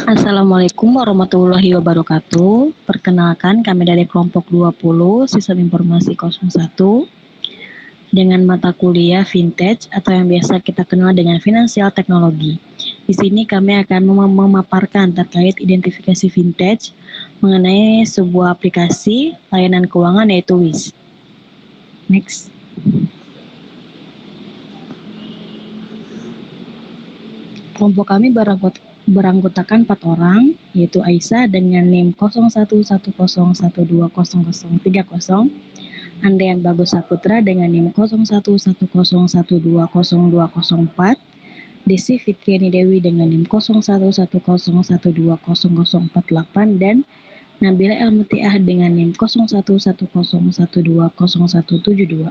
Assalamualaikum warahmatullahi wabarakatuh. Perkenalkan kami dari kelompok 20 Sistem Informasi 01 dengan mata kuliah Vintage atau yang biasa kita kenal dengan Finansial Teknologi. Di sini kami akan memaparkan terkait identifikasi vintage mengenai sebuah aplikasi layanan keuangan yaitu WIS. Next. Kelompok kami beranggotakan 4 orang, yaitu Aisyah dengan NIM 0110120030, Andrian Bagus Saputra dengan NIM 0110120204, Desi Fitriani Dewi dengan NIM 0110120048, dan Nabila Elmutiah dengan NIM 0110120172.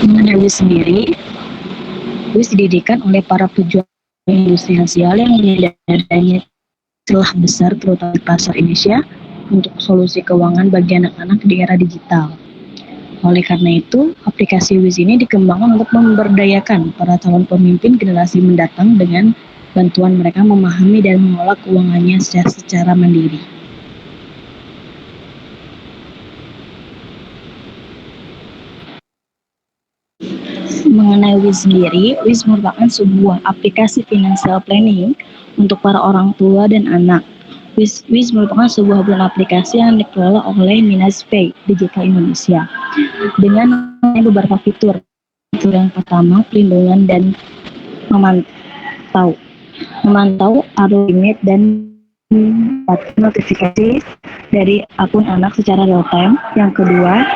Mengenai WIS sendiri, WIS didirikan oleh para pejuang industri finansial yang menyadari celah besar terutama di pasar Indonesia untuk solusi keuangan bagi anak-anak di era digital. Oleh karena itu, aplikasi WIS ini dikembangkan untuk memberdayakan para calon pemimpin generasi mendatang dengan bantuan mereka memahami dan mengelola keuangannya secara mandiri. Mengenai WIS sendiri, WIS merupakan sebuah aplikasi financial planning untuk para orang tua dan anak. WIS merupakan sebuah brand aplikasi yang dikelola oleh Minaspay Digital Indonesia dengan beberapa fitur. Fitur yang pertama, perlindungan dan memantau arus limit dan mendapatkan notifikasi dari akun anak secara real time. Yang kedua,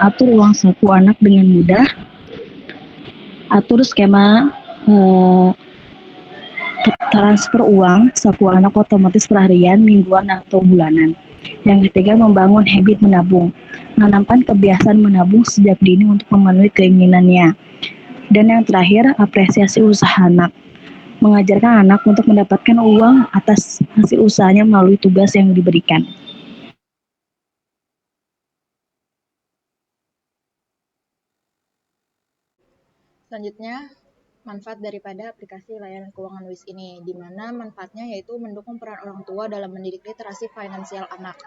atur uang saku anak dengan mudah. Atur skema transfer uang saku anak otomatis per harian, mingguan, atau bulanan. Yang ketiga, membangun habit menabung. Menanamkan kebiasaan menabung sejak dini untuk memenuhi keinginannya. Dan yang terakhir, apresiasi usaha anak. Mengajarkan anak untuk mendapatkan uang atas hasil usahanya melalui tugas yang diberikan. Selanjutnya, manfaat daripada aplikasi layanan keuangan WIS ini, di mana manfaatnya yaitu mendukung peran orang tua dalam mendidik literasi finansial anak.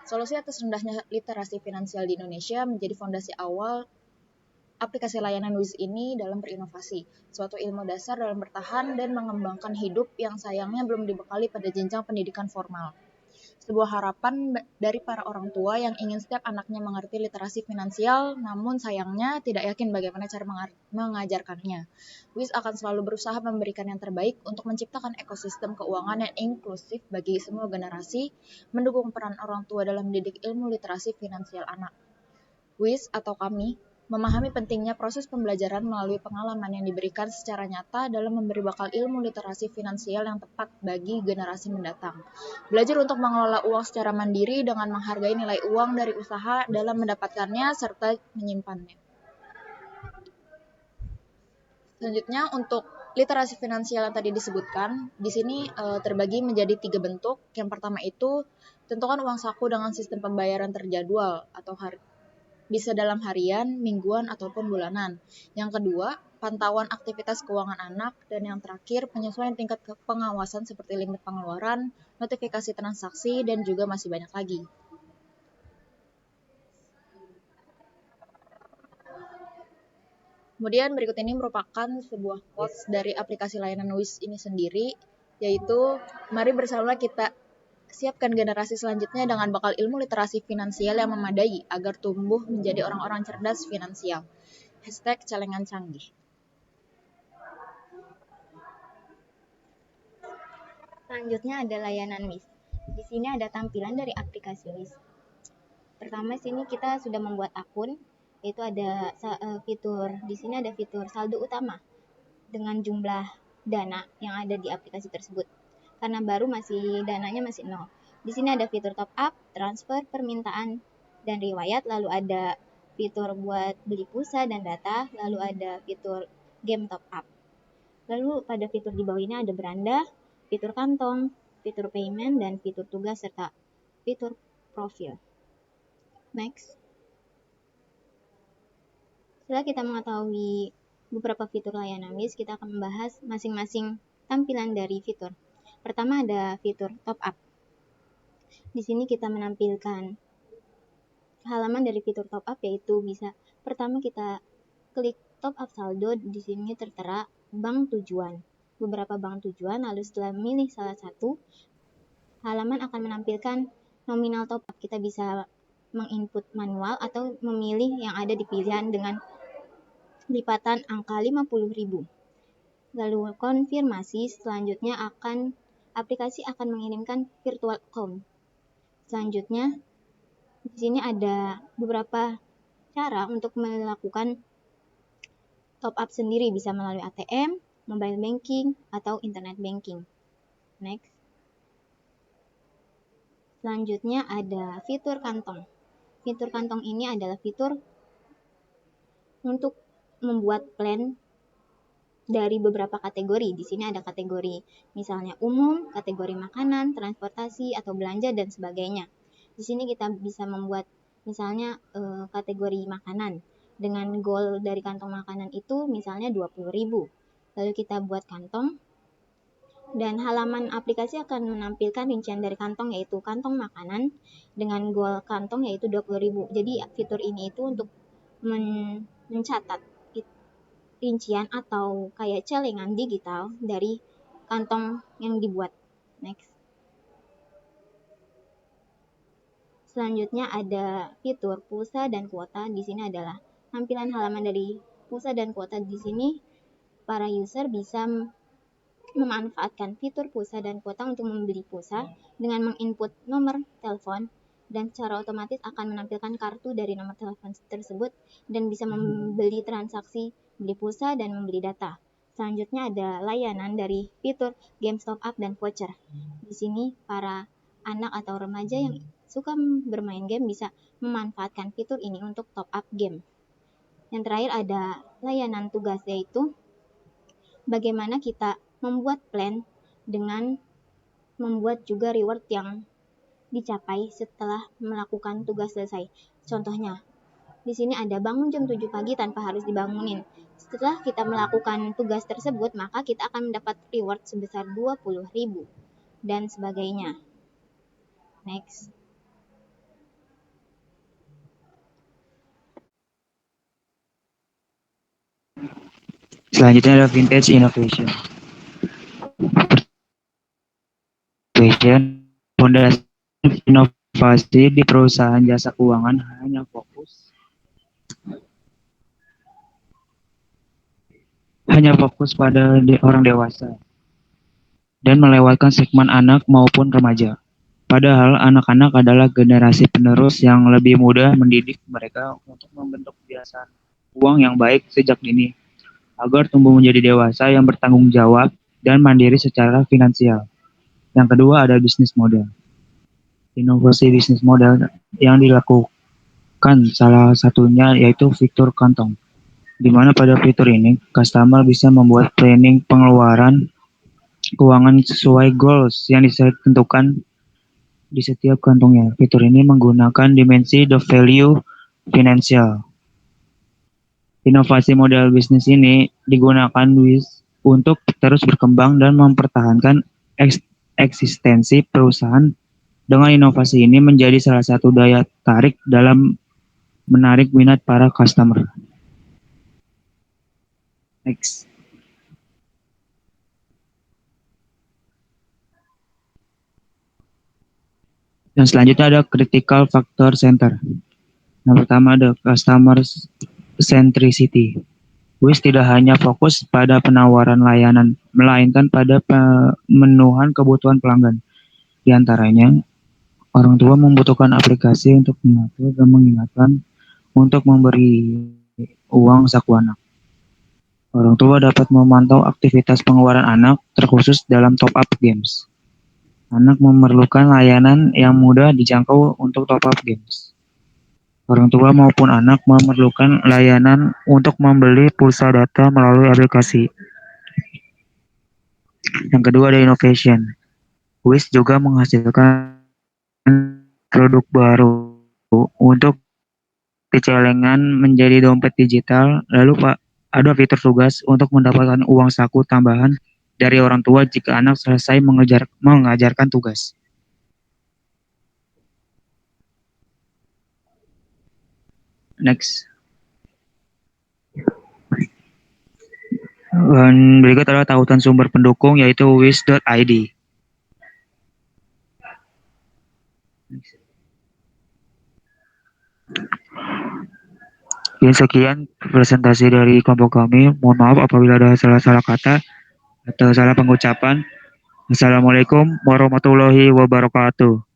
Solusi atas rendahnya literasi finansial di Indonesia menjadi fondasi awal aplikasi layanan WIS ini dalam berinovasi, suatu ilmu dasar dalam bertahan dan mengembangkan hidup yang sayangnya belum dibekali pada jenjang pendidikan formal. Sebuah harapan dari para orang tua yang ingin setiap anaknya mengerti literasi finansial, namun sayangnya tidak yakin bagaimana cara mengajarkannya. WIS akan selalu berusaha memberikan yang terbaik untuk menciptakan ekosistem keuangan yang inklusif bagi semua generasi, mendukung peran orang tua dalam mendidik ilmu literasi finansial anak. WIS atau kami memahami pentingnya proses pembelajaran melalui pengalaman yang diberikan secara nyata dalam memberi bakal ilmu literasi finansial yang tepat bagi generasi mendatang. Belajar untuk mengelola uang secara mandiri dengan menghargai nilai uang dari usaha dalam mendapatkannya serta menyimpannya. Selanjutnya, untuk literasi finansial yang tadi disebutkan, di sini terbagi menjadi 3 bentuk. Yang pertama itu, tentukan uang saku dengan sistem pembayaran terjadwal atau bisa dalam harian, mingguan, ataupun bulanan. Yang kedua, pantauan aktivitas keuangan anak. Dan yang terakhir, penyesuaian tingkat pengawasan seperti limit pengeluaran, notifikasi transaksi, dan juga masih banyak lagi. Kemudian berikut ini merupakan sebuah quotes dari aplikasi layanan WIS ini sendiri, yaitu, mari bersama kita siapkan generasi selanjutnya dengan bakal ilmu literasi finansial yang memadai agar tumbuh menjadi orang-orang cerdas finansial. #celengan canggih. Selanjutnya ada layanan WIS. Di sini ada tampilan dari aplikasi WIS. Pertama, sini kita sudah membuat akun, yaitu ada fitur. Di sini ada fitur saldo utama dengan jumlah dana yang ada di aplikasi tersebut. Karena baru dananya masih 0. Di sini ada fitur top up, transfer, permintaan, dan riwayat. Lalu ada fitur buat beli pulsa dan data. Lalu ada fitur game top up. Lalu pada fitur di bawah ini ada beranda, fitur kantong, fitur payment, dan fitur tugas, serta fitur profil. Next. Setelah kita mengetahui beberapa fitur layanan WIS, kita akan membahas masing-masing tampilan dari fitur. Pertama ada fitur top up. Di sini kita menampilkan halaman dari fitur top up, yaitu bisa pertama kita klik top up saldo. Di sini tertera bank tujuan, beberapa bank tujuan, lalu setelah memilih salah satu, halaman akan menampilkan nominal top up. Kita bisa menginput manual atau memilih yang ada di pilihan dengan lipatan angka 50.000. Lalu konfirmasi, selanjutnya aplikasi akan mengirimkan virtual account. Selanjutnya di sini ada beberapa cara untuk melakukan top up sendiri, bisa melalui ATM, mobile banking, atau internet banking. Next. Selanjutnya ada fitur kantong. Fitur kantong ini adalah fitur untuk membuat plan dari beberapa kategori. Di sini ada kategori misalnya umum, kategori makanan, transportasi, atau belanja, dan sebagainya. Di sini kita bisa membuat misalnya kategori makanan. Dengan goal dari kantong makanan itu misalnya 20.000. Lalu kita buat kantong, dan halaman aplikasi akan menampilkan rincian dari kantong, yaitu kantong makanan dengan goal kantong yaitu 20.000. Jadi fitur ini itu untuk mencatat rincian atau kayak celengan digital dari kantong yang dibuat. Next. Selanjutnya ada fitur pulsa dan kuota. Di sini adalah tampilan halaman dari pulsa dan kuota. Di sini para user bisa memanfaatkan fitur pulsa dan kuota untuk membeli pulsa dengan menginput nomor telepon, dan secara otomatis akan menampilkan kartu dari nomor telepon tersebut dan bisa membeli transaksi beli pulsa dan membeli data. Selanjutnya ada layanan dari fitur game top up dan voucher. Di sini para anak atau remaja yang suka bermain game bisa memanfaatkan fitur ini untuk top up game. Yang terakhir ada layanan tugas, yaitu bagaimana kita membuat plan dengan membuat juga reward yang dicapai setelah melakukan tugas selesai. Contohnya, di sini ada bangun jam 7 pagi tanpa harus dibangunin. Setelah kita melakukan tugas tersebut, maka kita akan mendapat reward sebesar 20.000 dan sebagainya. Next. Selanjutnya ada vintage innovation. Fondasi inovasi di perusahaan jasa keuangan hanya fokus pada orang dewasa dan melewatkan segmen anak maupun remaja. Padahal anak-anak adalah generasi penerus yang lebih mudah mendidik mereka untuk membentuk kebiasaan uang yang baik sejak dini, agar tumbuh menjadi dewasa yang bertanggung jawab dan mandiri secara finansial. Yang kedua ada bisnis model. Inovasi bisnis model yang dilakukan salah satunya yaitu fitur kantong, di mana pada fitur ini customer bisa membuat planning pengeluaran keuangan sesuai goals yang ditentukan di setiap kantongnya. Fitur ini menggunakan dimensi the value financial. Inovasi model bisnis ini digunakan WIS untuk terus berkembang dan mempertahankan eksistensi perusahaan. Dengan inovasi ini menjadi salah satu daya tarik dalam menarik minat para customer. Next. Dan selanjutnya ada critical factor center. Yang pertama ada customer centricity. WIS tidak hanya fokus pada penawaran layanan, melainkan pada pemenuhan kebutuhan pelanggan. Di antaranya, orang tua membutuhkan aplikasi untuk mengatur dan mengingatkan untuk memberi uang saku anak. Orang tua dapat memantau aktivitas pengeluaran anak, terkhusus dalam top-up games. Anak memerlukan layanan yang mudah dijangkau untuk top-up games. Orang tua maupun anak memerlukan layanan untuk membeli pulsa data melalui aplikasi. Yang kedua ada innovation. WIS juga menghasilkan produk baru untuk celengan menjadi dompet digital. Lalu Pak, ada fitur tugas untuk mendapatkan uang saku tambahan dari orang tua jika anak selesai mengajarkan tugas. Next. Dan berikut adalah tautan sumber pendukung yaitu wis.id. Sekian presentasi dari kelompok kami. Mohon maaf apabila ada salah-salah kata atau salah pengucapan. Assalamualaikum warahmatullahi wabarakatuh.